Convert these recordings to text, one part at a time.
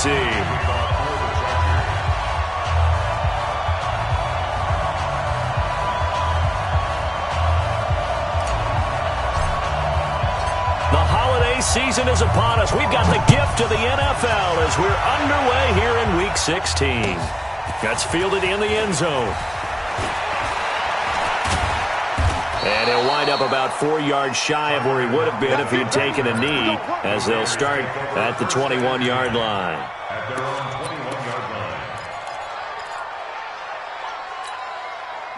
team. The holiday season is upon us. We've got the gift of the NFL as we're underway here in Week 16. Gets fielded in the end zone. And he'll wind up about 4 yards shy of where he would have been if he'd taken a knee, as they'll start at the 21-yard line. At their own 21-yard line.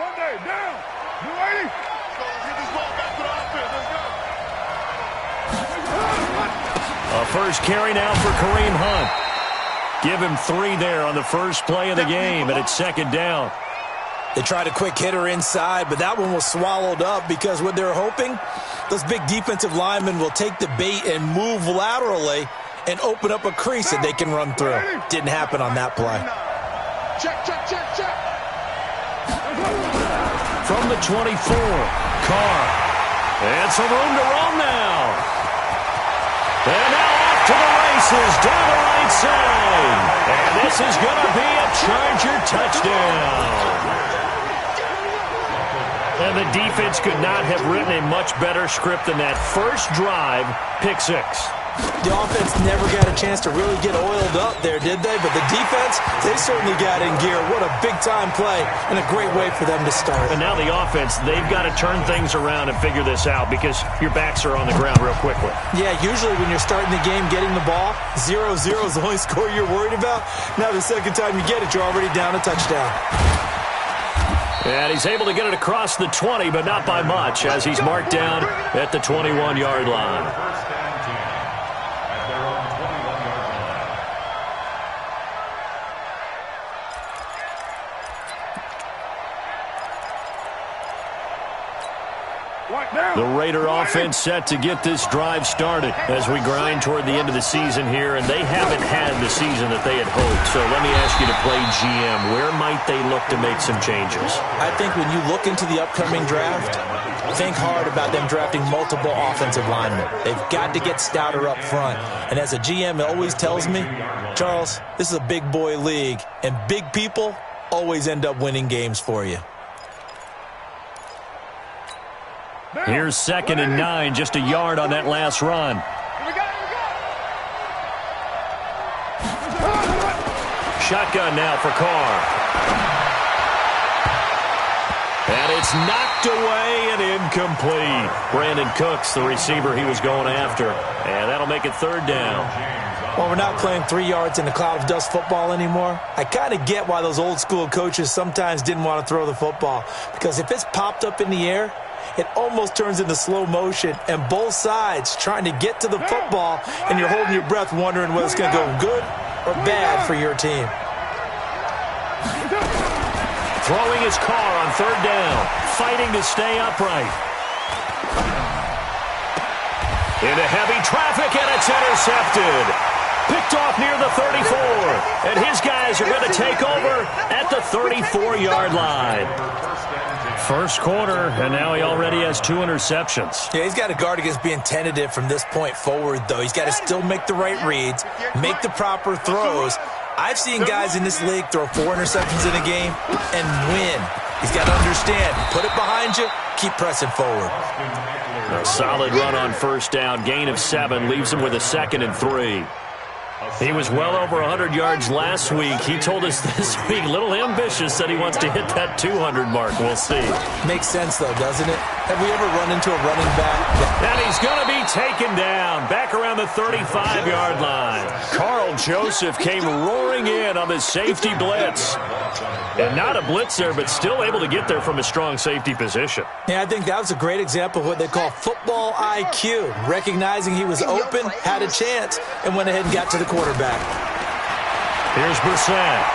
Monday, down. You ready? Get this ball back to the offense. Let's go. A first carry now for Kareem Hunt. Give him 3 there on the first play of the game, and it's second down. They tried a quick hitter inside, but that one was swallowed up because what they're hoping, those big defensive linemen will take the bait and move laterally and open up a crease that they can run through. Didn't happen on that play. Check. From the 24, Carr. And some room to roam now. And now off to the races, down the right side. And this is going to be a Charger touchdown. And the defense could not have written a much better script than that first drive, pick 6. The offense never got a chance to really get oiled up there, did they? But the defense, they certainly got in gear. What a big-time play and a great way for them to start. And now the offense, they've got to turn things around and figure this out because your backs are on the ground real quickly. Yeah, usually when you're starting the game, getting the ball, 0-0 is the only score you're worried about. Now the second time you get it, you're already down a touchdown. And he's able to get it across the 20, but not by much, as he's marked down at the 21-yard line. First down 10 at their own 21-yard line. The Raider offense set to get this drive started as we grind toward the end of the season here, and they haven't had the season that they had hoped. So let me ask you to play GM. Where might they look to make some changes? I think when you look into the upcoming draft, think hard about them drafting multiple offensive linemen. They've got to get stouter up front. And as a GM, it always tells me, Charles, this is a big boy league, and big people always end up winning games for you. Here's 2nd and 9, just a yard on that last run. Shotgun now for Carr. And it's knocked away and incomplete. Brandon Cooks, the receiver he was going after. And that'll make it 3rd down. Well, we're not playing 3 yards in a cloud of dust football anymore. I kind of get why those old school coaches sometimes didn't want to throw the football. Because if it's popped up in the air, it almost turns into slow motion, and both sides trying to get to the football, and you're holding your breath wondering whether it's going to go good or bad for your team. Throwing his Carr on 3rd down, fighting to stay upright. Into heavy traffic, and it's intercepted. Picked off near the 34, and his guys are going to take over at the 34-yard line. First quarter, and now he already has 2 interceptions. Yeah, he's got to guard against being tentative from this point forward, though. He's got to still make the right reads, make the proper throws. I've seen guys in this league throw 4 interceptions in a game and win. He's got to understand, put it behind you, keep pressing forward. A solid run on first down, gain of 7, leaves him with a 2nd and 3. He was well over 100 yards last week. He told us this week, a little ambitious, that he wants to hit that 200 mark. We'll see. Makes sense, though, doesn't it? Have we ever run into a running back? And he's going to be taken down back around the 35-yard line. Carl Joseph came roaring in on the safety blitz. And not a blitz there, but still able to get there from a strong safety position. Yeah, I think that was a great example of what they call football IQ. Recognizing he was open, had a chance, and went ahead and got to the quarterback. Here's Brissett.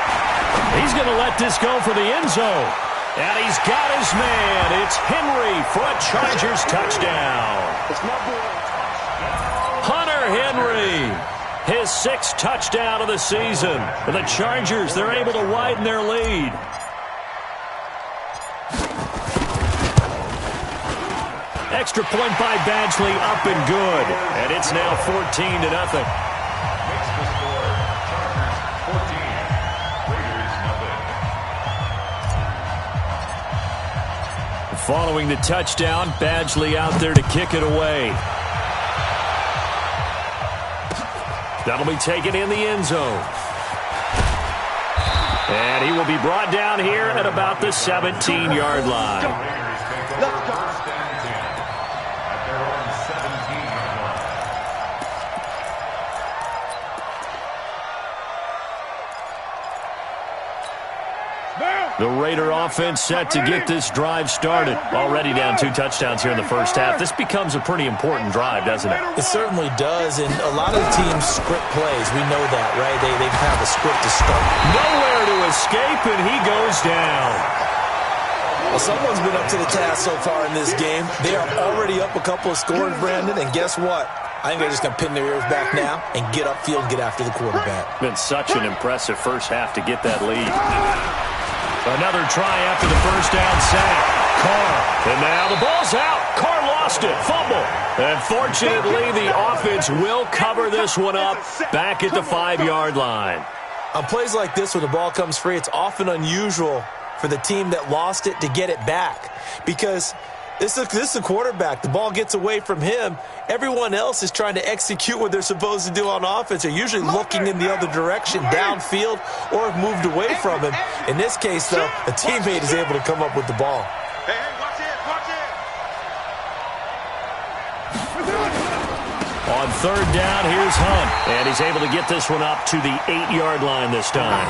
He's going to let this go for the end zone. And he's got his man. It's Henry for a Chargers touchdown. Hunter Henry, his 6th touchdown of the season. For the Chargers, they're able to widen their lead. Extra point by Badgley, up and good. And it's now 14-0. Following the touchdown, Badgley out there to kick it away. That'll be taken in the end zone. And he will be brought down here at about the 17-yard line. The Raider offense set to get this drive started. Already down 2 touchdowns here in the first half. This becomes a pretty important drive, doesn't it? It certainly does, and a lot of the teams script plays. We know that, right? They have a script to start. Nowhere to escape, and he goes down. Well, someone's been up to the task so far in this game. They are already up a couple of scores, Brandon, and guess what? I think they're just going to pin their ears back now and get upfield and get after the quarterback. Been such an impressive first half to get that lead. Another try after the first down sack. Carr. And now the ball's out. Carr lost it. Fumble. And fortunately, the offense will cover this one up back at the 5-yard line. On plays like this, when the ball comes free, it's often unusual for the team that lost it to get it back. Because this is the quarterback. The ball gets away from him. Everyone else is trying to execute what they're supposed to do on offense. They're usually looking in the other direction, downfield, or have moved away from him. In this case, though, a teammate is able to come up with the ball. Hey, watch it. On third down, here's Hunt. And he's able to get this one up to the 8-yard line this time.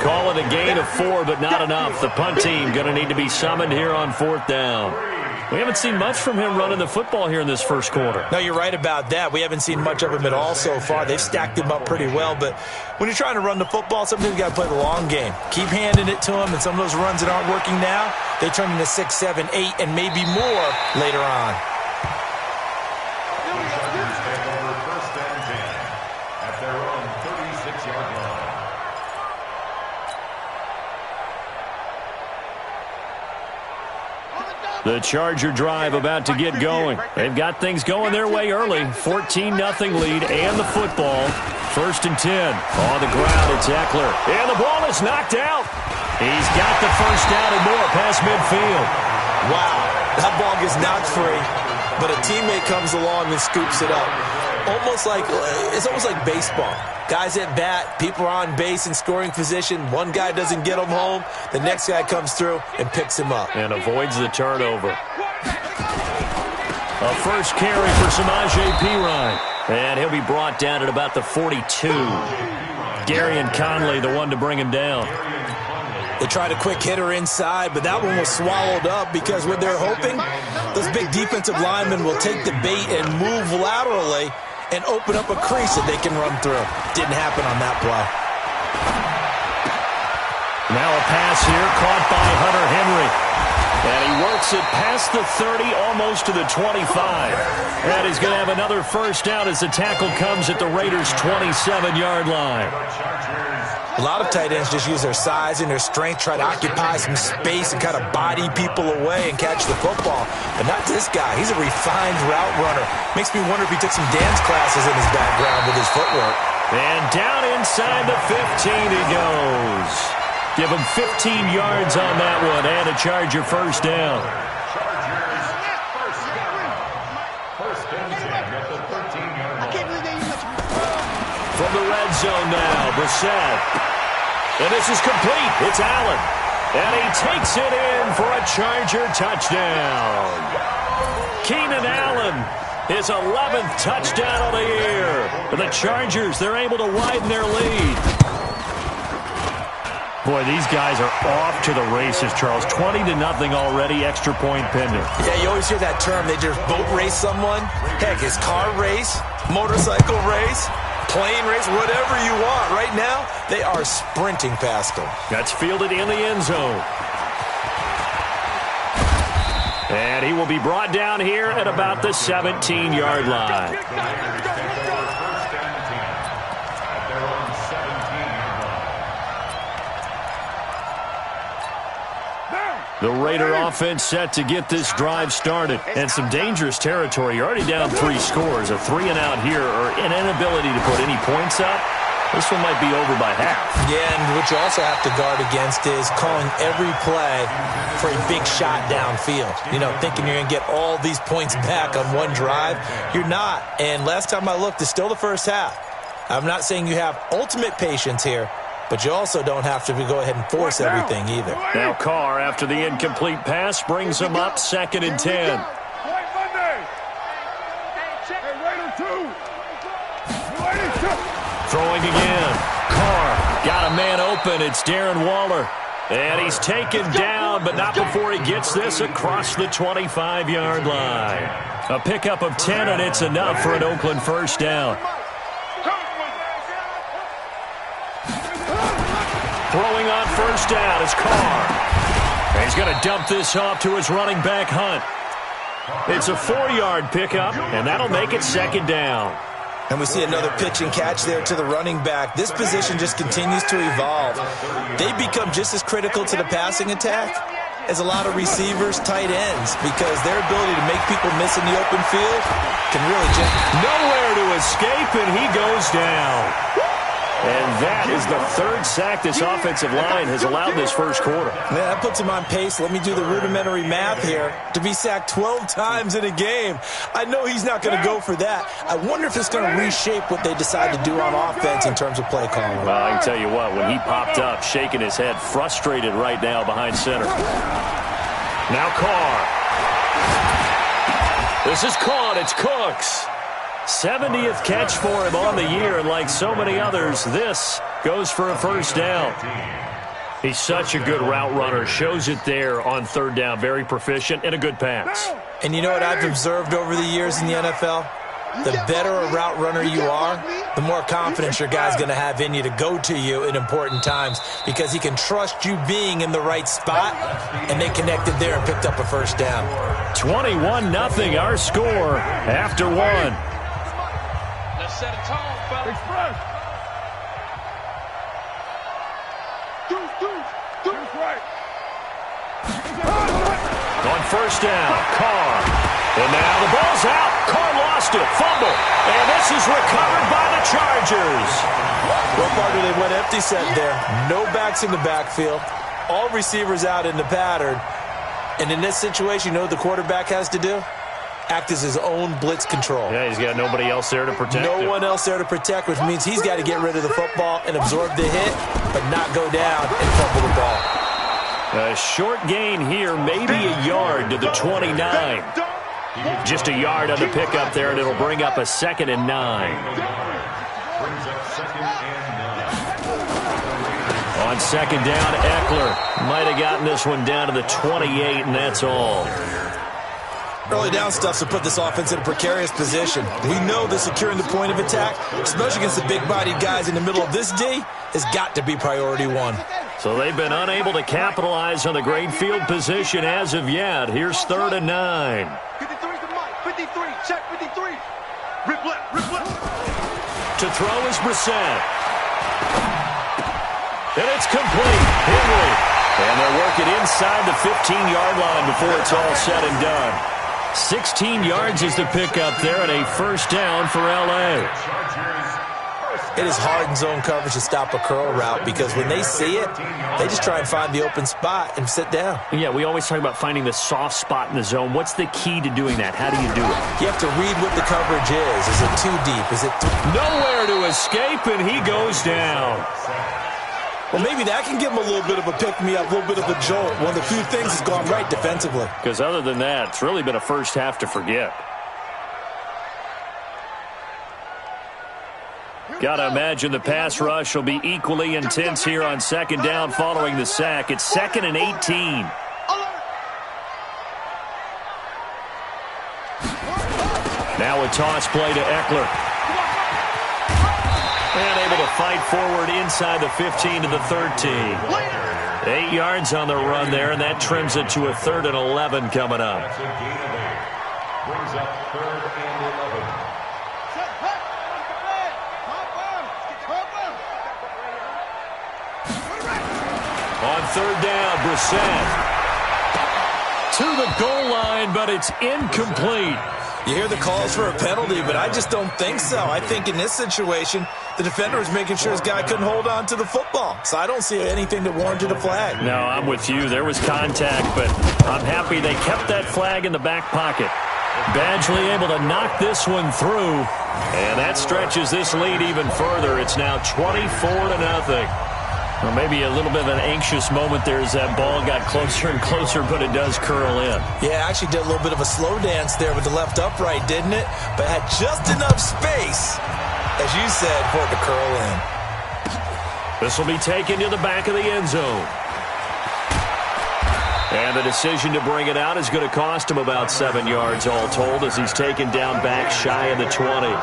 Call it a gain of 4, but not enough. The punt team going to need to be summoned here on 4th down. We haven't seen much from him running the football here in this first quarter. No, you're right about that. We haven't seen much of him at all so far. They've stacked him up pretty well, but when you're trying to run the football, sometimes you got to play the long game. Keep handing it to him, and some of those runs that aren't working now, they turn into 6, 7, 8, and maybe more later on. First and 10 at their own 36-yard line. The Charger drive about to get going. They've got things going their way early. 14-0 lead and the football. First and 10. On the ground, it's Eckler. And the ball is knocked out. He's got the first down and more past midfield. Wow, that ball gets knocked free, but a teammate comes along and scoops it up. It's almost like baseball. Guys at bat, people are on base in scoring position. One guy doesn't get him home. The next guy comes through and picks him up. And avoids the turnover. A first carry for Samaje Perine. And he'll be brought down at about the 42. Darian Conley, the one to bring him down. They tried a quick hitter inside, but that one was swallowed up because what they're hoping, those big defensive linemen will take the bait and move laterally and open up a crease that they can run through. Didn't happen on that play. Now a pass here caught by Hunter Henry. And he works it past the 30, almost to the 25. And he's going to have another first down as the tackle comes at the Raiders' 27-yard line. A lot of tight ends just use their size and their strength, try to occupy some space and kind of body people away and catch the football. But not this guy. He's a refined route runner. Makes me wonder if he took some dance classes in his background with his footwork. And down inside the 15 he goes. Give him 15 yards on that one and a Charger first down. First and 10 at the 13-yard line. From the red zone now, Brissett. And this is complete. It's Allen. And he takes it in for a Charger touchdown. Keenan Allen, his 11th touchdown of the year. For the Chargers, they're able to widen their lead. Boy, these guys are off to the races, Charles. 20-0 already, extra point pending. Yeah, you always hear that term. They just boat race someone. Heck, it's car race, motorcycle race, plane race, whatever you want. Right now, they are sprinting past them. That's fielded in the end zone. And he will be brought down here at about the 17-yard line. The Raider offense set to get this drive started. And some dangerous territory. You're already down 3 scores. A 3-and-out here or an inability to put any points up. This one might be over by half. Yeah, and what you also have to guard against is calling every play for a big shot downfield. You know, thinking you're going to get all these points back on one drive. You're not. And last time I looked, it's still the first half. I'm not saying you have ultimate patience here, but you also don't have to go ahead and force everything either. Now Carr, after the incomplete pass, brings him up 2nd and 10. Throwing again. Carr got a man open. It's Darren Waller. And he's taken down, but not before he gets this across the 25-yard line. A pickup of 10, and it's enough for an Oakland first down. Throwing on first down is Carr. And he's going to dump this off to his running back, Hunt. It's a 4-yard pickup, and that'll make it 2nd down. And we see another pitch and catch there to the running back. This position just continues to evolve. They become just as critical to the passing attack as a lot of receivers, tight ends, because their ability to make people miss in the open field can really just... Nowhere to escape, and he goes down. And that is the 3rd sack this offensive line has allowed this first quarter. Man, that puts him on pace. Let me do the rudimentary math here. To be sacked 12 times in a game. I know he's not going to go for that. I wonder if it's going to reshape what they decide to do on offense in terms of play calling. Well, I can tell you what, when he popped up, shaking his head, frustrated right now behind center. Now Carr. This is caught. It's Cooks. 70th catch for him on the year, and like so many others, this goes for a first down. He's such a good route runner. Shows it there on 3rd down. Very proficient and a good pass. And you know what I've observed over the years in the NFL? The better a route runner you are, the more confidence your guy's going to have in you to go to you in important times, because he can trust you being in the right spot, and they connected there and picked up a first down. 21-0 our score after 1. Set a tone, fella. Express. Deuce right. On first down, Carr. And now the ball's out. Carr lost it. Fumble. And this is recovered by the Chargers. Well, partner, they went empty set there. No backs in the backfield. All receivers out in the pattern. And in this situation, you know what the quarterback has to do? Act as his own blitz control. Yeah, he's got nobody else there to protect him. No one else there to protect, which means he's got to get rid of the football and absorb the hit, but not go down and fumble the ball. A short gain here, maybe a yard to the 29. Just a yard on the pickup there, and it'll bring up a 2nd and 9. On 2nd down, Eckler might have gotten this one down to the 28, and that's all. Early down stuff to put this offense in a precarious position. We know that securing the point of attack, especially against the big-bodied guys in the middle of this D, has got to be priority 1. So they've been unable to capitalize on the great field position as of yet. Here's 3rd and 9. 53's the mic. 53. Check 53. Rip left. To throw is Brissett. And it's complete. Henry. And they're working inside the 15-yard line before it's all said and done. 16 yards is the pickup there, and a first down for L.A. It is hard in zone coverage to stop a curl route, because when they see it, they just try and find the open spot and sit down. Yeah, we always talk about finding the soft spot in the zone. What's the key to doing that? How do you do it? You have to read what the coverage is. Is it too deep? Is it nowhere to escape, and he goes down. Well, maybe that can give him a little bit of a pick-me-up, a little bit of a jolt. One of the few things has gone right defensively. Because other than that, it's really been a first half to forget. Got to imagine the pass rush will be equally intense here on 2nd down following the sack. It's 2nd and 18. Now a toss play to Eckler. And able to fight forward inside the 15 to the 13. 8 yards on the run there, and that trims it to a 3rd and 11 coming up. That's a gain of 8. Brings up 3rd and 11. On 3rd down, Brissett to the goal line, but it's incomplete. You hear the calls for a penalty, but I just don't think so. I think in this situation, the defender was making sure his guy couldn't hold on to the football. So I don't see anything that warranted a flag. No, I'm with you. There was contact, but I'm happy they kept that flag in the back pocket. Badgley able to knock this one through, and that stretches this lead even further. It's now 24-0. Well, maybe a little bit of an anxious moment there as that ball got closer and closer, but it does curl in. Yeah, actually did a little bit of a slow dance there with the left upright, didn't it? But had just enough space, as you said, for it to curl in. This will be taken to the back of the end zone. And the decision to bring it out is going to cost him about 7 yards all told as he's taken down back shy of the 20.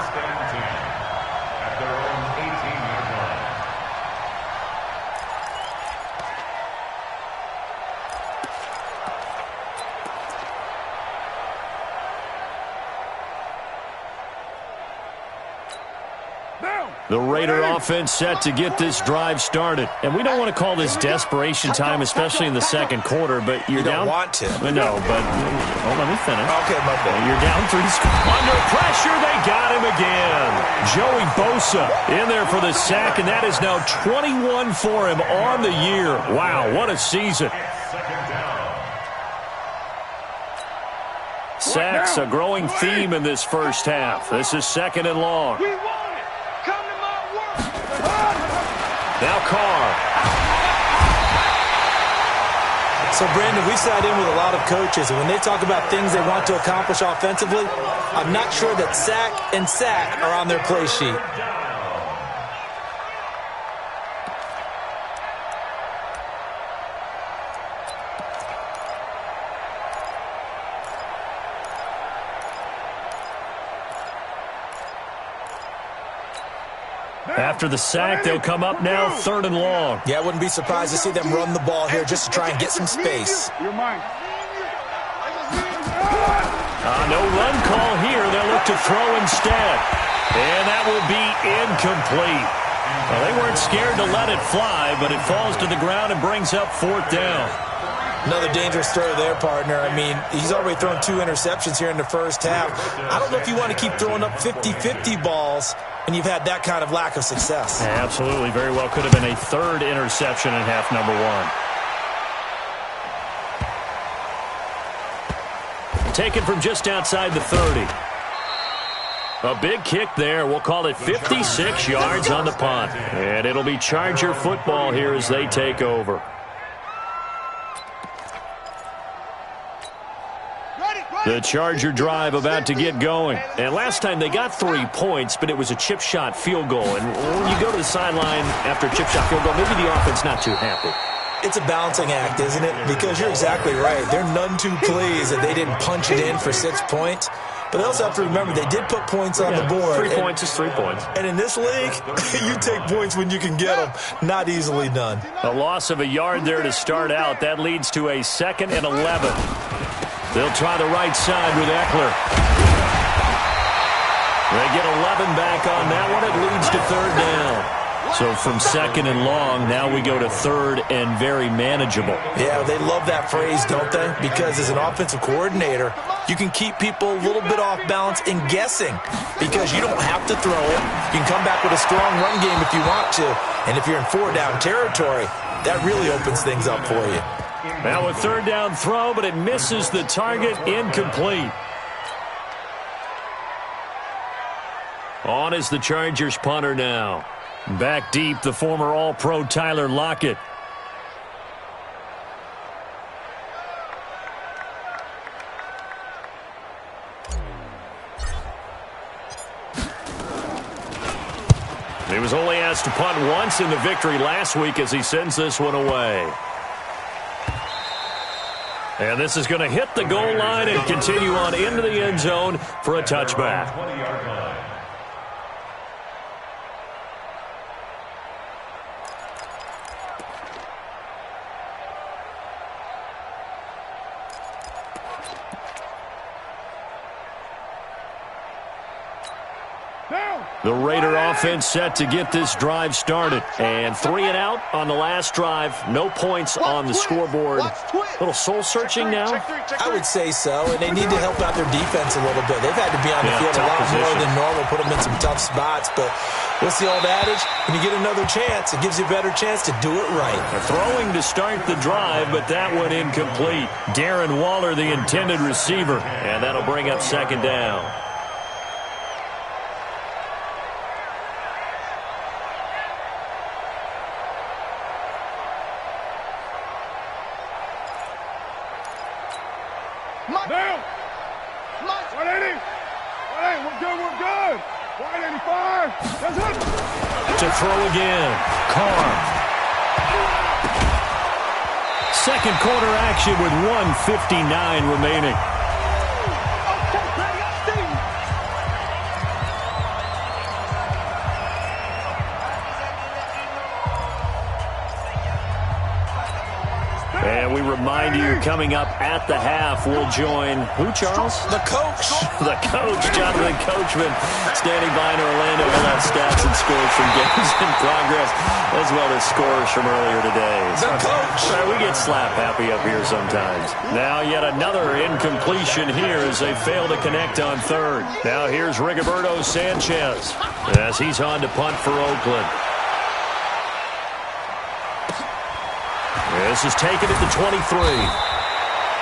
The Raider offense set to get this drive started. And we don't want to call this desperation time, especially in the second quarter, but you're down. You don't want to. No, but let me finish. Okay, my bad. You're down 3 scores. Under pressure, they got him again. Joey Bosa in there for the sack, and that is now 21 for him on the year. Wow, what a season. Sacks, a growing theme in this first half. This is 2nd and long. Now Carr. So, Brandon, we've sat in with a lot of coaches, and when they talk about things they want to accomplish offensively, I'm not sure that sack and sack are on their play sheet. After the sack, they'll come up now 3rd and long. Yeah, I wouldn't be surprised to see them run the ball here just to try and get some space. You're mine. No run call here. They'll look to throw instead. And that will be incomplete. Well, they weren't scared to let it fly, but it falls to the ground and brings up 4th down. Another dangerous throw there, partner. I mean, he's already thrown 2 interceptions here in the first half. I don't know if you want to keep throwing up 50-50 balls when you've had that kind of lack of success. Yeah, absolutely. Very well could have been a 3rd interception in half number 1. Taken from just outside the 30. A big kick there. We'll call it 56 yards on the punt. And it'll be Charger football here as they take over. The Charger drive about to get going. And last time they got 3 points, but it was a chip shot field goal. And when you go to the sideline after a chip shot field goal, maybe the offense not too happy. It's a balancing act, isn't it? Because you're exactly right. They're none too pleased that they didn't punch it in for 6 points. But they also have to remember they did put points on the board. 3 points is 3 points. And in this league, you take points when you can get them. Not easily done. A loss of a yard there to start out. That leads to a 2nd and 11. They'll try the right side with Eckler. They get 11 back on that one. It leads to 3rd down. So from 2nd and long, now we go to 3rd and very manageable. Yeah, they love that phrase, don't they? Because as an offensive coordinator, you can keep people a little bit off balance in guessing because you don't have to throw it. You can come back with a strong run game if you want to. And if you're in 4-down territory, that really opens things up for you. Now a 3rd down throw, but it misses the target, incomplete. On is the Chargers punter now. Back deep, the former All-Pro Tyler Lockett. He was only asked to punt once in the victory last week as he sends this one away. And this is going to hit the goal line and continue on into the end zone for a touchback. Down. The Raider offense set to get this drive started. And 3 and out on the last drive. No points on the scoreboard. A little soul-searching now? I would say so, and they need to help out their defense a little bit. They've had to be on the field a lot more than normal, put them in some tough spots. But what's the old adage? When you get another chance, it gives you a better chance to do it right. Throwing to start the drive, but that one incomplete. Darren Waller, the intended receiver, and that'll bring up second down. Down. 180. 180. We're good. We're good. 185. That's it. To throw again. Carr. Second quarter action with 1:59 remaining. And we remind you, coming up at the half, we'll join who, Charles? The coach. The coach, Jonathan Coachman, standing by in Orlando. He'll have stats and scores from games in progress, as well as scores from earlier today. The coach. We get slap happy up here sometimes. Now yet another incompletion here as they fail to connect on third. Now here's Rigoberto Sanchez as he's on to punt for Oakland. This is taken at the 23.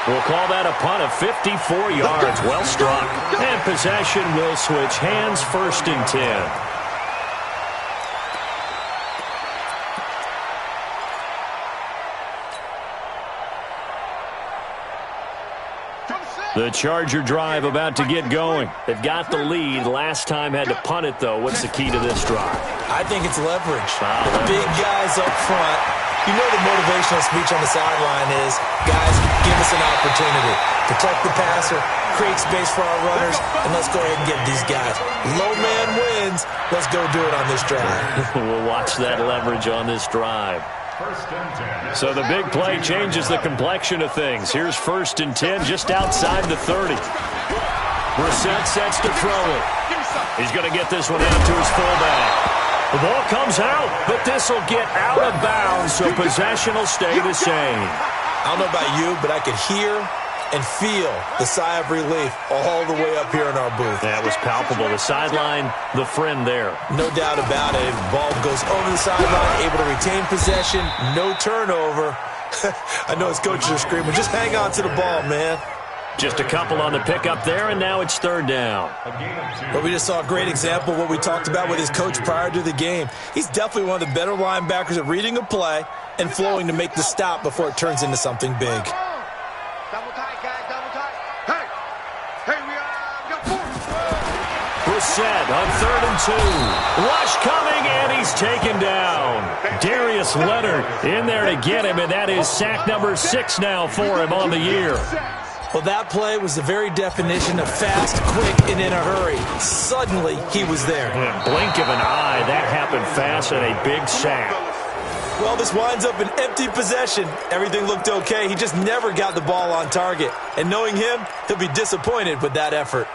We'll call that a punt of 54 yards. Well struck. And possession will switch hands, 1st and 10. The Charger drive about to get going. They've got the lead. Last time had to punt it, though. What's the key to this drive? I think it's leverage. The big guys up front. You know the motivational speech on the sideline is, guys, give us an opportunity. Protect the passer, create space for our runners, and let's go ahead and get these guys. Low man wins. Let's go do it on this drive. We'll watch that leverage on this drive. So the big play changes the complexion of things. Here's 1st and 10 just outside the 30. Brissett sets to throw it. He's going to get this one out to his fullback. The ball comes out, but this will get out of bounds, so possession will stay the same. I don't know about you, but I could hear and feel the sigh of relief all the way up here in our booth. That was palpable. The sideline, the friend there. No doubt about it. The ball goes over the sideline, able to retain possession, no turnover. I know his coaches are screaming, just hang on to the ball, man. Just a couple on the pickup there, and now it's 3rd down. But we just saw a great example of what we talked about with his coach prior to the game. He's definitely one of the better linebackers at reading a play and flowing to make the stop before it turns into something big. Double tight, guys. Double tight. Hey, we got 4. Brissett on 3rd and 2. Rush coming, and he's taken down. Darius Leonard in there to get him, and that is sack number 6 now for him on the year. Well, that play was the very definition of fast, quick, and in a hurry. Suddenly, he was there. In a blink of an eye, that happened fast and a big sack. Well, this winds up an empty possession. Everything looked okay. He just never got the ball on target. And knowing him, he'll be disappointed with that effort.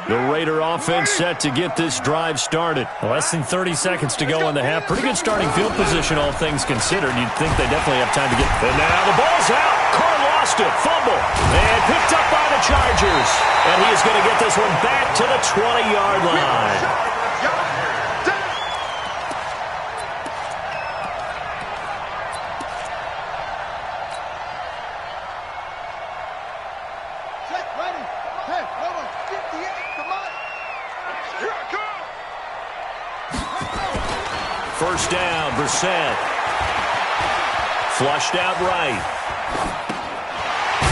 The Raider offense set to get this drive started. Less than 30 seconds to go in the half. Pretty good starting field position, all things considered. You'd think they definitely have time to get... And now the ball's out. Carr lost it. Fumble. And picked up by the Chargers. And he is going to get this one back to the 20-yard line. First down, Brissett. Flushed out right.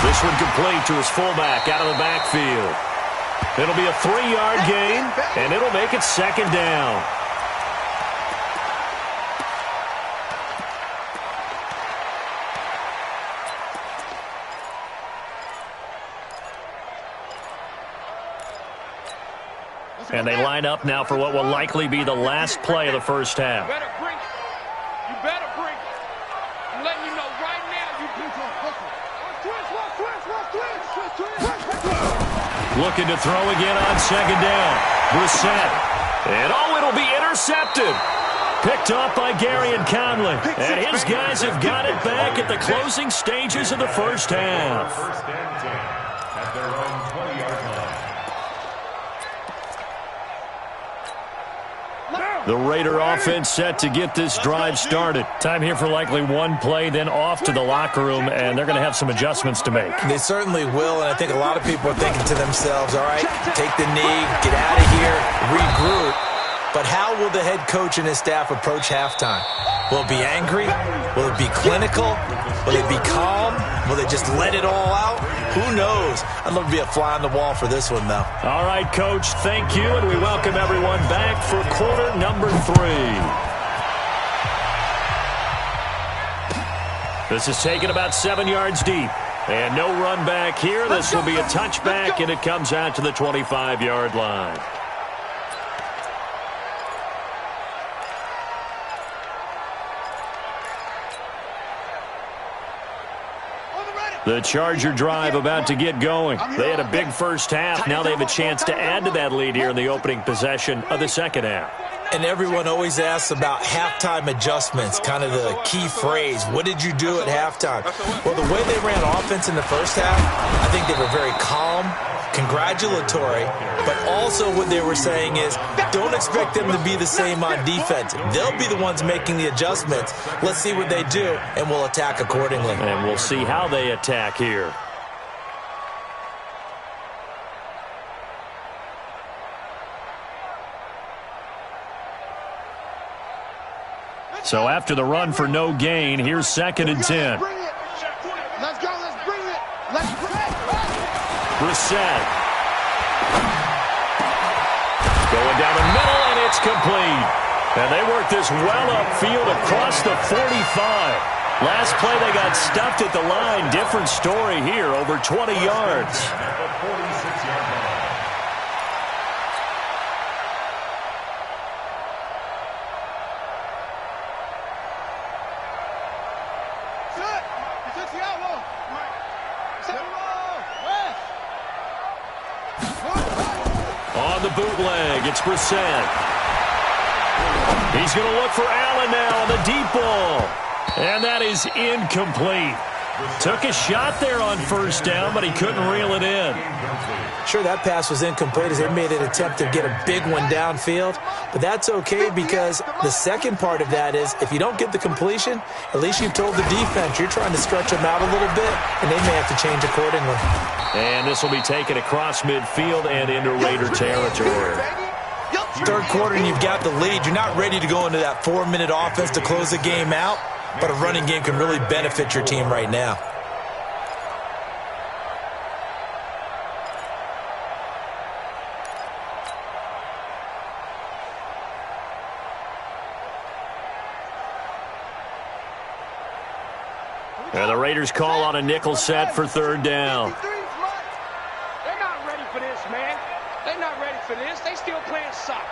This one complete to his fullback out of the backfield. It'll be a 3-yard gain, and it'll make it 2nd down. And they line up now for what will likely be the last play of the first half. You better bring it. You better bring it. I'm letting you know right now you beat your hustle. Looking to throw again on 2nd down. Brissett And it'll be intercepted. Picked off by Gary and Conley. And his guys have got it back at the closing stages of the first half. First and 10 at their own 20-yard line. The Raider offense set to get this drive started. Time here for likely one play, then off to the locker room, and they're going to have some adjustments to make. They certainly will, and I think a lot of people are thinking to themselves, all right, take the knee, get out of here, regroup. But how will the head coach and his staff approach halftime? Will it be angry? Will it be clinical? Will it be calm? Will they just let it all out? Who knows? I'd love to be a fly on the wall for this one, though. All right, Coach, thank you, and we welcome everyone back for quarter number 3. This is taken about 7 yards deep. And no run back here. This will be a touchback, and it comes out to the 25-yard line. The Charger drive about to get going. They had a big first half. Now they have a chance to add to that lead here in the opening possession of the second half. And everyone always asks about halftime adjustments, kind of the key phrase. What did you do at halftime? Well, the way they ran offense in the first half, I think they were very calm, congratulatory, but also what they were saying is don't expect them to be the same on defense. They'll be the ones making the adjustments. Let's see what they do, and we'll attack accordingly. And we'll see how they attack here. So after the run for no gain, here's 2nd and 10. Let's go, let's bring it. Let's bring it. Brissett. Going down the middle, and it's complete. And they work this well upfield across the 45. Last play, they got stuffed at the line. Different story here, over 20 yards. At the 46-yard line. On the bootleg, it's Brissett. He's going to look for Allen now on the deep ball. And that is incomplete. Took a shot there on first down, but he couldn't reel it in. Sure, that pass was incomplete as they made an attempt to get a big one downfield. But that's okay because the second part of that is if you don't get the completion, at least you've told the defense you're trying to stretch them out a little bit, and they may have to change accordingly. And this will be taken across midfield and into Raider territory. Third quarter and you've got the lead. You're not ready to go into that 4-minute offense to close the game out, but a running game can really benefit your team right now. And the Raiders call on a nickel set for 3rd down. They're not ready for this, man. They're not ready for this. They still playing soccer.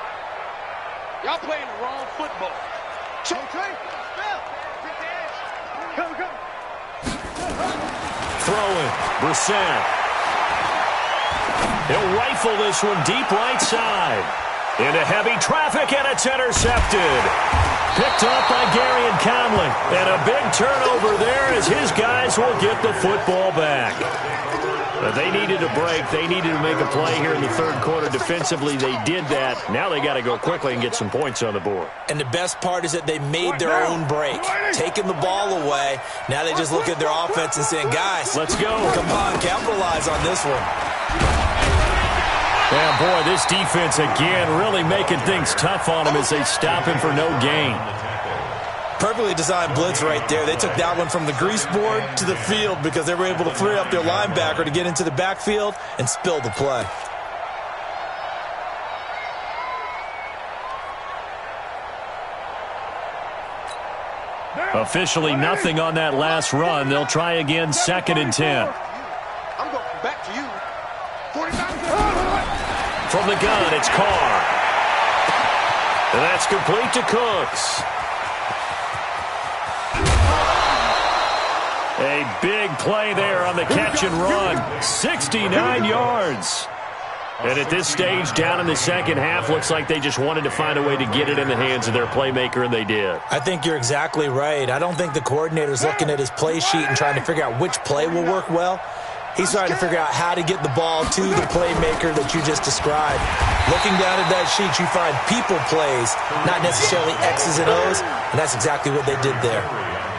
Y'all playing the wrong football. Throwing, Brissett. He'll rifle this one deep right side. Into heavy traffic, and it's intercepted. Picked off by Gary and Conley. And a big turnover there as his guys will get the football back. But they needed a break. They needed to make a play here in the third quarter. Defensively, they did that. Now they got to go quickly and get some points on the board. And the best part is that they made their own break. Taking the ball away. Now they just look at their offense and saying, guys, let's go. Come on, capitalize on this one. Yeah, boy, this defense again really making things tough on him as they stop him for no gain. Perfectly designed blitz right there. They took that one from the grease board to the field because they were able to free up their linebacker to get into the backfield and spill the play. Officially nothing on that last run. They'll try again, 2nd and 10. I'm going back to you. 49. From the gun, it's Carr. And that's complete to Cooks. A big play there on the catch and run. 69 yards. And at this stage, down in the second half, looks like they just wanted to find a way to get it in the hands of their playmaker, and they did. I think you're exactly right. I don't think the coordinator's looking at his play sheet and trying to figure out which play will work well. He's trying to figure out how to get the ball to the playmaker that you just described. Looking down at that sheet, you find people plays, not necessarily X's and O's, and that's exactly what they did there.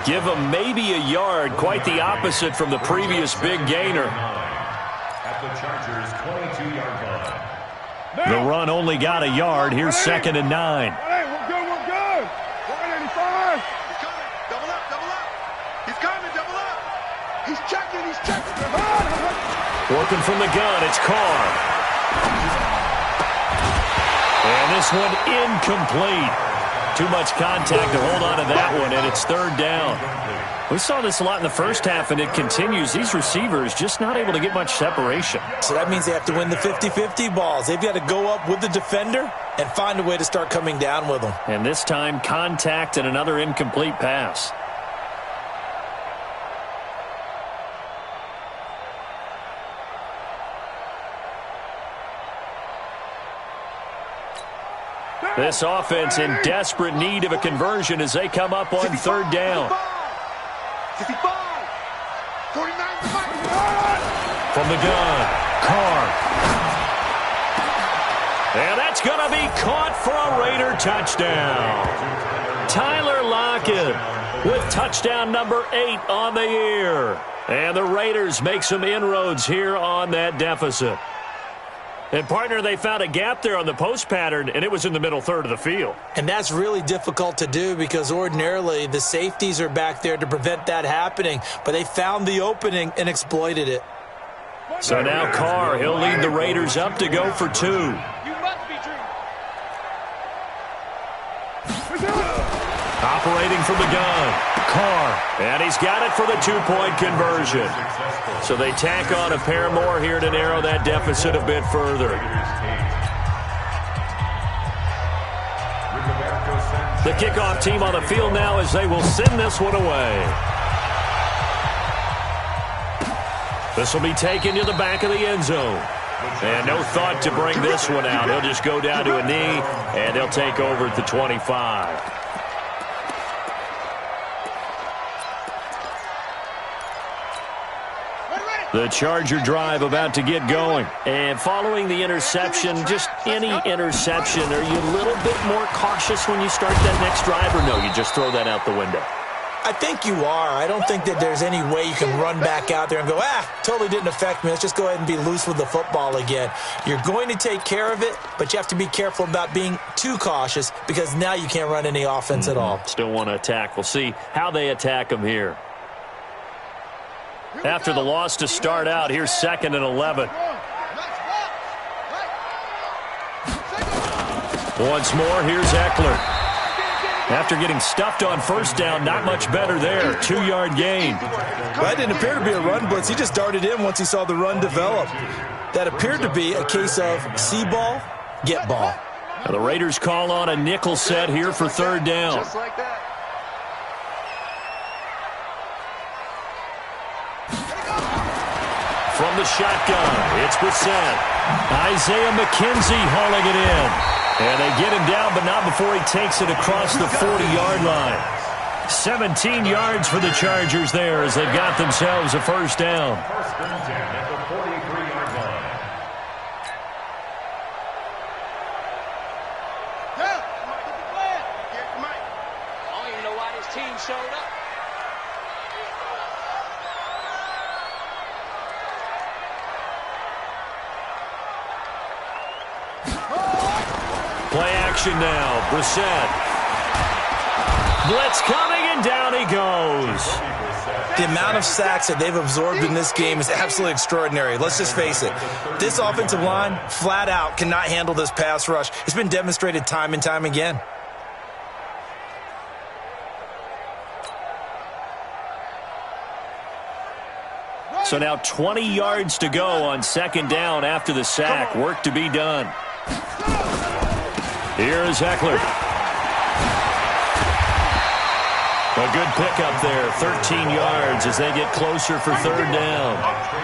Give them maybe a yard, quite the opposite from the previous big gainer. At the Chargers' 22-yard line. The run only got a yard. Here's 2nd and 9. Hey, we're good, we're good. 185. He's coming. Double up, double up. He's coming, double up. He's checking, he's checking. Working from the gun, it's Carr. And this one incomplete. Too much contact to hold on to that one, and it's 3rd down. We saw this a lot in the first half, and it continues. These receivers just not able to get much separation. So that means they have to win the 50-50 balls. They've got to go up with the defender and find a way to start coming down with them. And this time, contact and another incomplete pass. This offense in desperate need of a conversion as they come up on 3rd down. 55, 49, From the gun, Carr. And that's going to be caught for a Raider touchdown. Tyler Lockett with touchdown number 8 on the year. And the Raiders make some inroads here on that deficit. And, partner, they found a gap there on the post pattern, and it was in the middle third of the field. And that's really difficult to do because ordinarily the safeties are back there to prevent that happening. But they found the opening and exploited it. So now Carr, he'll lead the Raiders up to go for 2. You must be dreaming. Operating from the gun, Carr. And he's got it for the 2-point conversion. So they tack on a pair more here to narrow that deficit a bit further. The kickoff team on the field now as they will send this one away. This will be taken to the back of the end zone. And no thought to bring this one out. He'll just go down to a knee, and they'll take over at the 25. The Charger drive about to get going. And following the interception, just any interception, are you a little bit more cautious when you start that next drive, or no, you just throw that out the window? I think you are. I don't think that there's any way you can run back out there and go, totally didn't affect me. Let's just go ahead and be loose with the football again. You're going to take care of it, but you have to be careful about being too cautious because now you can't run any offense at all. Still want to attack. We'll see how they attack them here. After the loss to start out, here's 2nd and 11. Once more, here's Eckler. After getting stuffed on 1st down, not much better there. 2-yard gain. That didn't appear to be a run blitz. He just darted in once he saw the run develop. That appeared to be a case of see ball, get ball. Now the Raiders call on a nickel set here for 3rd down. Just like that. From the shotgun, it's Brissett. Isaiah McKenzie hauling it in. And they get him down, but not before he takes it across the 40-yard line. 17 yards for the Chargers there as they've got themselves a 1st down. 1st and 10 at the 43-yard line. Yeah, Mike. I don't even know why this team showed up. Play action now. Brissett. Blitz coming, and down he goes. The amount of sacks that they've absorbed in this game is absolutely extraordinary. Let's just face it. This offensive line, flat out, cannot handle this pass rush. It's been demonstrated time and time again. So now 20 yards to go on 2nd down after the sack. Work to be done. Here is Eckler. A good pickup there, 13 yards as they get closer for third down.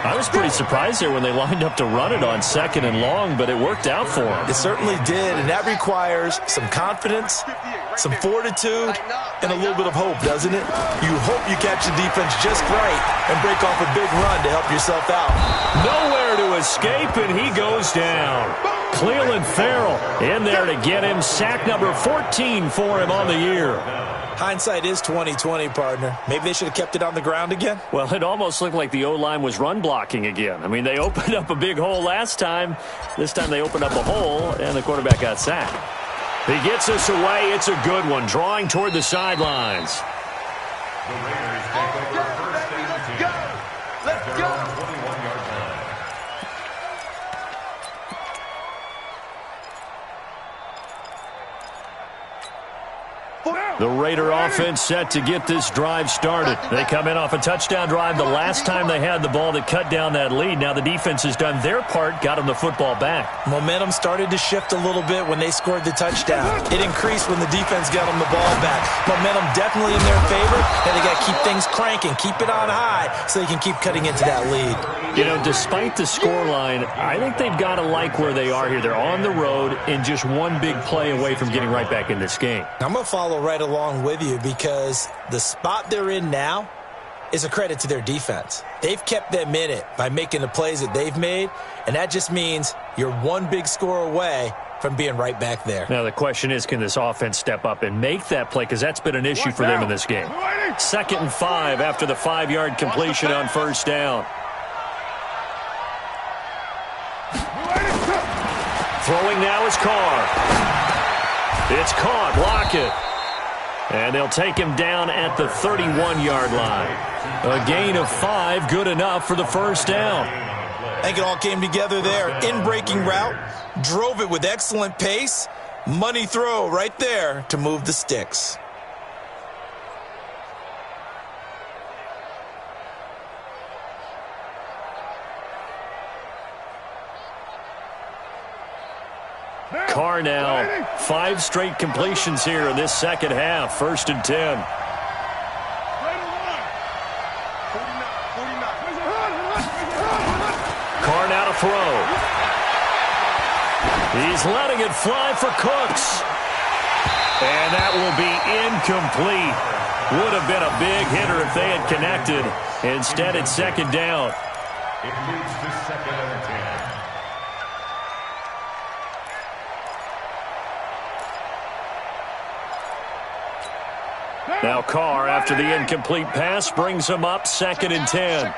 I was pretty surprised there when they lined up to run it on second and long, but it worked out for them. It certainly did, and that requires some confidence, some fortitude, and a little bit of hope, doesn't it? You hope you catch the defense just right and break off a big run to help yourself out. Nowhere to escape, and he goes down. Cleveland Farrell in there to get him. Sack number 14 for him on the year. Hindsight is 20/20, partner. Maybe they should have kept it on the ground again. Well, it almost looked like the O-line was run blocking again. I mean, they opened up a big hole last time. This time they opened up a hole, and the quarterback got sacked. He gets us away. It's a good one, drawing toward the sidelines. The Raiders take over first and 10 at their own 21-yard line. The Raider offense set to get this drive started. They come in off a touchdown drive the last time they had the ball that cut down that lead. Now the defense has done their part, got them the football back. Momentum started to shift a little bit when they scored the touchdown. It increased when the defense got them the ball back. Momentum definitely in their favor, and they got to keep things cranking, keep it on high so they can keep cutting into that lead. You know, despite the scoreline, I think they've got to like where they are here. They're on the road and just one big play away from getting right back in this game. I'm going to follow right along with you because the spot they're in now is a credit to their defense. They've kept them in it by making the plays that they've made, and that just means you're one big score away from being right back there. Now the question is, can this offense step up and make that play? Because that's been an issue for them in this game. 2nd and 5 after the 5-yard completion on first down. Throwing now is Carr. It's caught. Block it. And they'll take him down at the 31-yard line. A gain of 5, good enough for the first down. I think it all came together there. In-breaking route, drove it with excellent pace. Money throw right there to move the sticks. Carr now, 5 straight completions here in this second half. 1st and 10. Carr now to throw. He's letting it fly for Cooks. And that will be incomplete. Would have been a big hitter if they had connected. Instead, it's 2nd down. It leads to 2nd and 10. Now Carr, after the incomplete pass, brings him up 2nd and 10.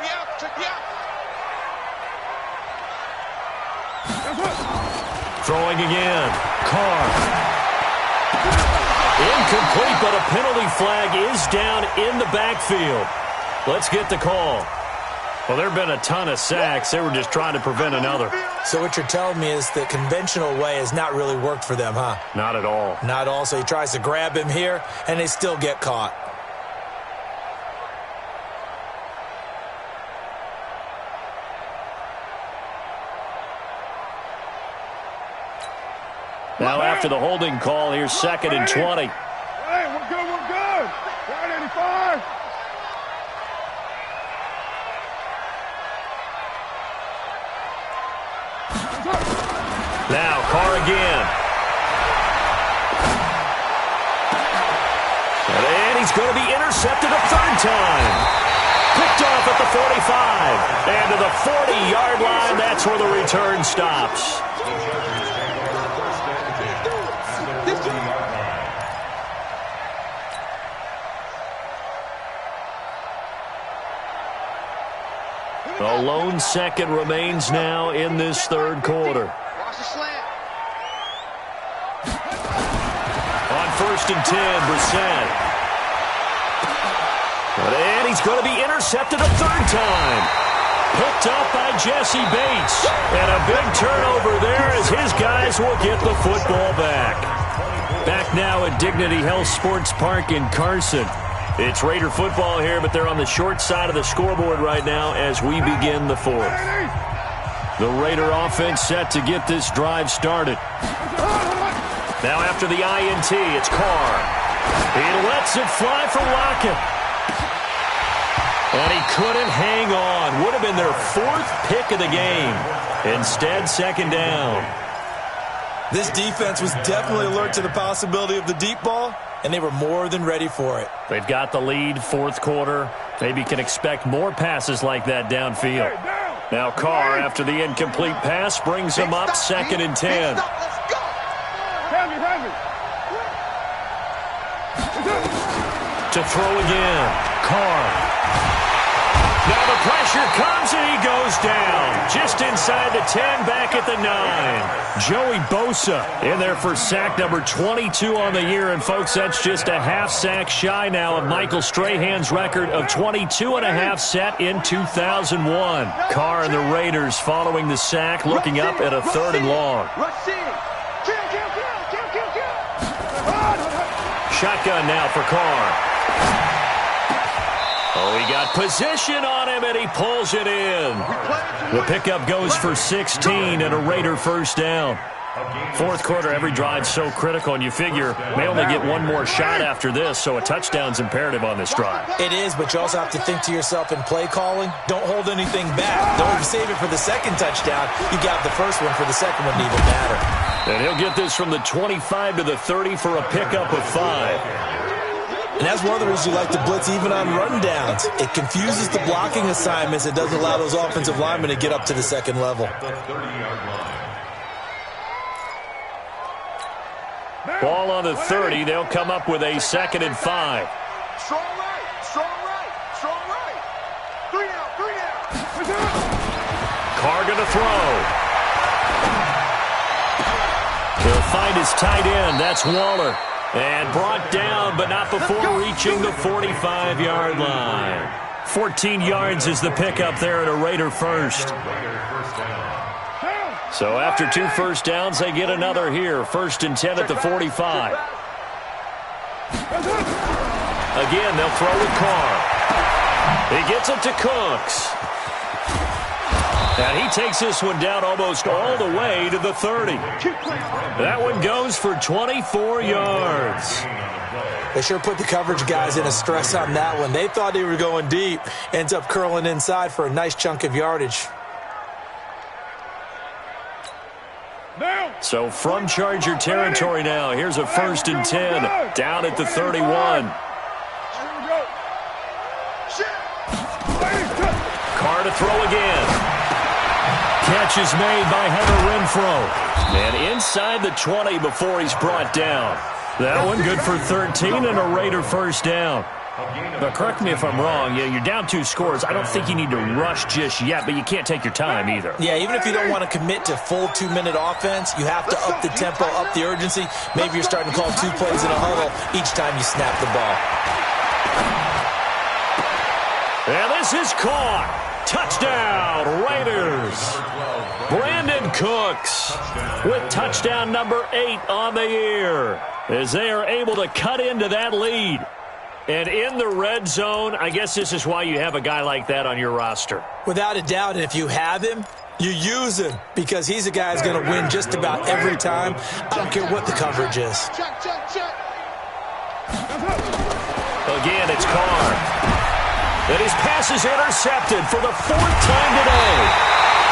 Throwing again. Carr. Incomplete, but a penalty flag is down in the backfield. Let's get the call. Well, there have been a ton of sacks. They were just trying to prevent another. So what you're telling me is the conventional way has not really worked for them, huh? Not at all. Not all. So he tries to grab him here, and they still get caught. Now after the holding call, here's 2nd and 20. Hey, we're good, we're good. 185. Now Carr again. And he's going to be intercepted a 3rd time. Picked off at the 45. And to the 40-yard line, that's where the return stops. A lone second remains now in this 3rd quarter. Watch the slant. On 1st and 10, Brissett. And he's going to be intercepted a 3rd time. Picked up by Jesse Bates. And a big turnover there as his guys will get the football back. Back now at Dignity Health Sports Park in Carson. It's Raider football here, but they're on the short side of the scoreboard right now as we begin the 4th. The Raider offense set to get this drive started. Now after the INT, it's Carr. He lets it fly for Lockett. And he couldn't hang on. Would have been their 4th pick of the game. Instead, 2nd down. This defense was definitely alert to the possibility of the deep ball, and they were more than ready for it. They've got the lead, 4th quarter. Maybe can expect more passes like that downfield. Now Carr, after the incomplete pass, brings him up 2nd and 10. To throw again, Carr. Now the pressure comes and he goes down. Just inside the 10, back at the 9. Joey Bosa in there for sack number 22 on the year. And, folks, that's just a half sack shy now of Michael Strahan's record of 22.5 set in 2001. Carr and the Raiders following the sack, looking up at a 3rd and long. Shotgun now for Carr. Oh, he got position on him, and he pulls it in. The pickup goes for 16 and a Raider 1st down. 4th quarter, every drive so critical, and you figure may only get one more shot after this, so a touchdown's imperative on this drive. It is, but you also have to think to yourself in play calling, don't hold anything back. Don't save it for the 2nd touchdown. You got the 1st one for the 2nd one, even matter. And he'll get this from the 25 to the 30 for a pickup of 5. And that's one of the reasons you like to blitz even on rundowns. It confuses the blocking assignments. It doesn't allow those offensive linemen to get up to the 2nd level. Ball on the 30. They'll come up with a 2nd and 5. Strong right, strong right, strong right. 3 down. Carr going to throw. He'll find his tight end. That's Waller. And brought down, but not before reaching the 45-yard line. 14 yards is the pickup there at a Raider 1st. So after 2 first downs, they get another here. 1st and 10 at the 45. Again, they'll throw with Carr. He gets it to Cooks. And he takes this one down almost all the way to the 30. That one goes for 24 yards. They sure put the coverage guys in a stress on that one. They thought they were going deep. Ends up curling inside for a nice chunk of yardage. So from Charger territory now, here's a 1st and 10 down at the 31. Carr to throw again. Catch is made by Hunter Renfrow. And inside the 20 before he's brought down. That one good for 13 and a Raider 1st down. But correct me if I'm wrong, you're down 2 scores. I don't think you need to rush just yet, but you can't take your time either. Yeah, even if you don't want to commit to full 2-minute offense, you have to up the tempo, up the urgency. Maybe you're starting to call 2 plays in a huddle each time you snap the ball. And this is caught. Touchdown, Raiders. Brandon Cooks with touchdown number 8 on the year as they are able to cut into that lead. And in the red zone, I guess this is why you have a guy like that on your roster. Without a doubt, and if you have him, you use him because he's a guy who's going to win just about every time. I don't care what the coverage is. Again, it's Carr. And his pass is intercepted for the 4th time today.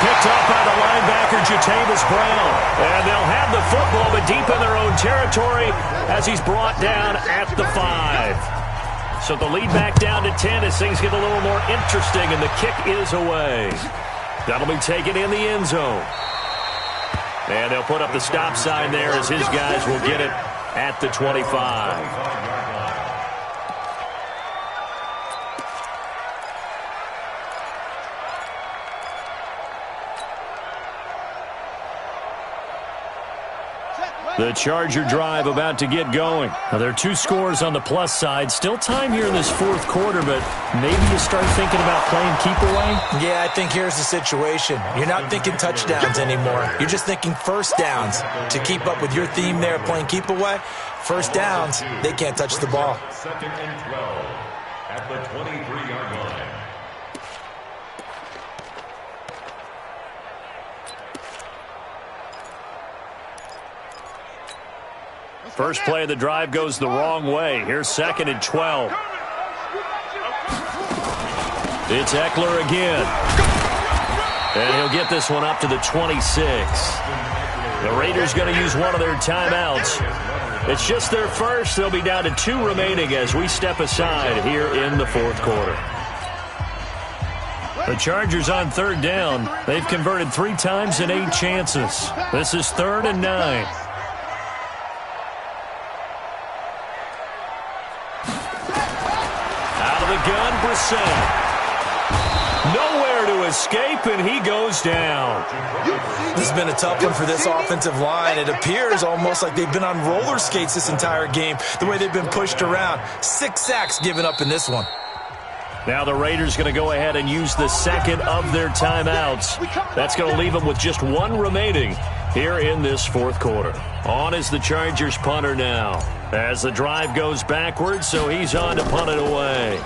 Picked up by the linebacker, Jatavis Brown. And they'll have the football, but deep in their own territory as he's brought down at the 5. So the lead back down to 10 as things get a little more interesting, and the kick is away. That'll be taken in the end zone. And they'll put up the stop sign there as his guys will get it at the 25. The Charger drive about to get going. Now, there are 2 scores on the plus side. Still time here in this 4th quarter, but maybe you start thinking about playing keep away? Yeah, I think here's the situation. You're not thinking touchdowns anymore. You're just thinking 1st downs. To keep up with your theme there, playing keep away, 1st downs, they can't touch the ball. 2nd and 12 at the 23-yard line. First play of the drive goes the wrong way. Here's 2nd and 12. It's Eckler again. And he'll get this one up to the 26. The Raiders going to use one of their timeouts. It's just their first. They'll be down to 2 remaining as we step aside here in the 4th quarter. The Chargers on 3rd down. They've converted 3 times in 8 chances. This is 3rd and 9. Out of the gun, Brissett. Nowhere to escape, and he goes down. This has been a tough one for this offensive line. It appears almost like they've been on roller skates this entire game, the way they've been pushed around. 6 sacks given up in this one. Now the Raiders going to go ahead and use the 2nd of their timeouts. That's going to leave them with just 1 remaining here in this 4th quarter. On is the Chargers punter now. As the drive goes backwards, so he's on to punt it away.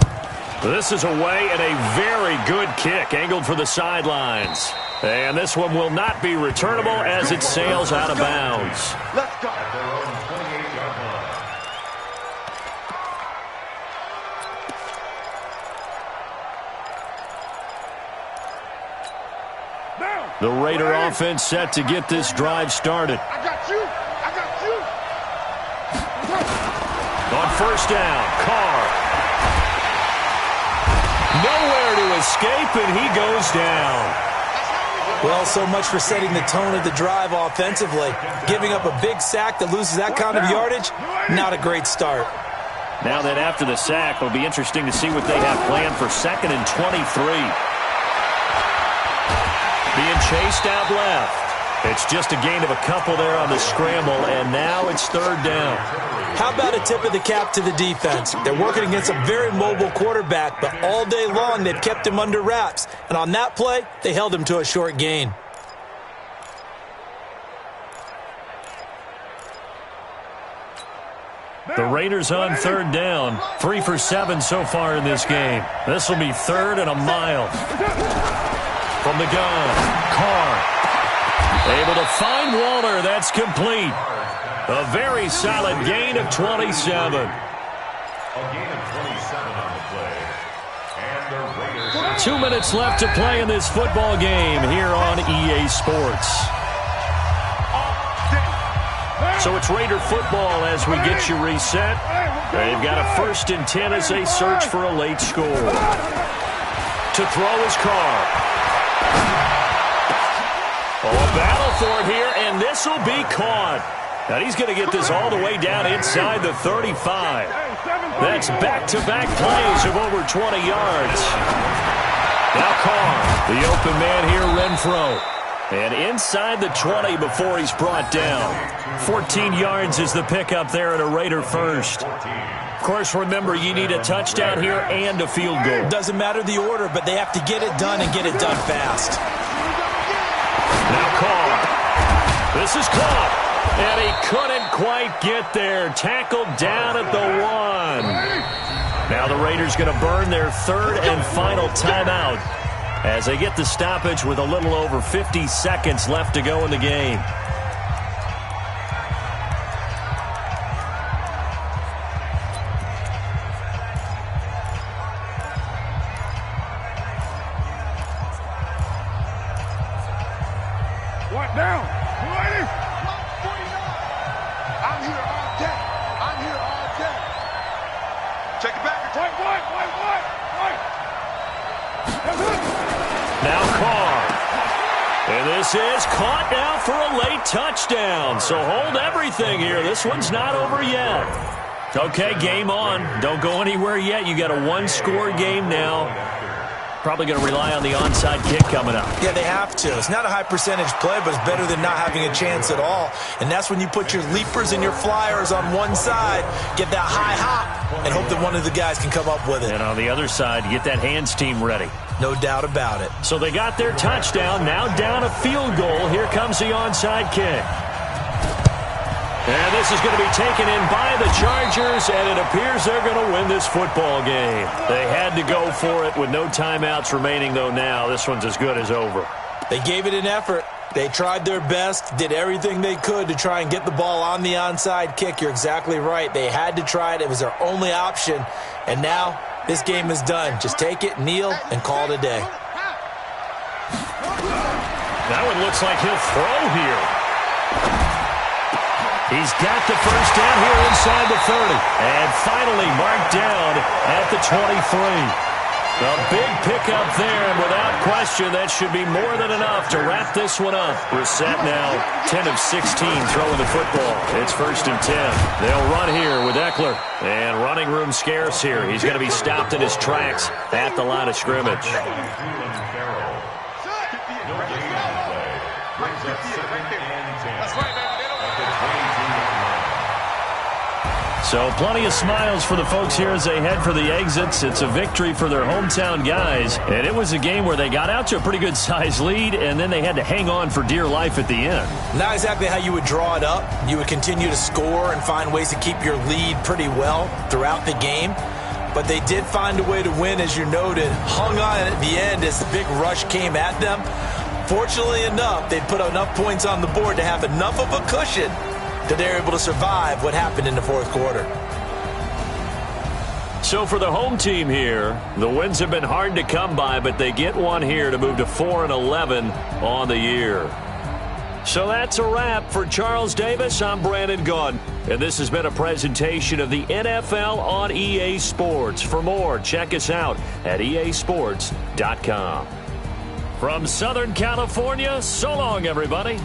This is away and a very good kick angled for the sidelines. And this one will not be returnable as it sails out of bounds. Let's go. At their own 28-yard line. The Raider offense set to get this drive started. I got you. I got you. On 1st down, Carr. Nowhere to escape, and he goes down. Well, so much for setting the tone of the drive offensively. Giving up a big sack that loses that kind of yardage, not a great start. Now that after the sack, it'll be interesting to see what they have planned for 2nd and 23. Being chased out left. It's just a gain of a couple there on the scramble, and now it's 3rd down. How about a tip of the cap to the defense? They're working against a very mobile quarterback, but all day long they've kept him under wraps. And on that play, they held him to a short gain. The Raiders on 3rd down. 3 for 7 so far in this game. This will be 3rd and a mile. From the gun, Carr. Able to find Waller. That's complete. A very solid gain of 27. A gain of 27 on the play. And the Raiders. 2 minutes left to play in this football game here on EA Sports. So it's Raider football as we get you reset. They've got a 1st and 10 as they search for a late score. To throw is Carr. Oh, battle for it here, and this will be caught. And he's going to get this all the way down inside the 35. That's back-to-back plays of over 20 yards. Now Carr, the open man here, Renfro. And inside the 20 before he's brought down. 14 yards is the pickup there at a Raider first. Of course, remember, you need a touchdown here and a field goal. Doesn't matter the order, but they have to get it done and get it done fast. Now Carr. This is caught. And he couldn't quite get there. Tackled down at the 1. Now the Raiders going to burn their 3rd and final timeout as they get the stoppage with a little over 50 seconds left to go in the game. What down? Ready? I'm here all day. I'm here all day. Check it back. What? Now Carr. And this is caught now for a late touchdown. So hold everything here. This one's not over yet. Okay, game on. Don't go anywhere yet. You got a 1-score game now. Probably going to rely on the onside kick coming up. Yeah, they have to. It's not a high percentage play, but it's better than not having a chance at all. And that's when you put your leapers and your flyers on one side, get that high hop, and hope that one of the guys can come up with it. And on the other side, get that hands team ready. No doubt about it. So they got their touchdown. Now down a field goal. Here comes the onside kick. And this is going to be taken in by the Chargers, and it appears they're going to win this football game. They had to go for it with no timeouts remaining, though now. This one's as good as over. They gave it an effort. They tried their best, did everything they could to try and get the ball on the onside kick. You're exactly right. They had to try it. It was their only option. And now this game is done. Just take it, kneel, and call it a day. Now it looks like he'll throw here. He's got the first down here inside the 30. And finally marked down at the 23. A big pickup there, and without question, that should be more than enough to wrap this one up. Brissett now 10 of 16 throwing the football. It's 1st and 10. They'll run here with Eckler. And running room scarce here. He's going to be stopped in his tracks at the line of scrimmage. So plenty of smiles for the folks here as they head for the exits. It's a victory for their hometown guys. And it was a game where they got out to a pretty good-sized lead, and then they had to hang on for dear life at the end. Not exactly how you would draw it up. You would continue to score and find ways to keep your lead pretty well throughout the game. But they did find a way to win, as you noted. Hung on at the end as the big rush came at them. Fortunately enough, they put enough points on the board to have enough of a cushion that they're able to survive what happened in the fourth quarter. So for the home team here, the wins have been hard to come by, but they get one here to move to 4-11 on the year. So that's a wrap for Charles Davis. I'm Brandon Gunn, and this has been a presentation of the NFL on EA Sports. For more, check us out at easports.com. From Southern California, so long, everybody.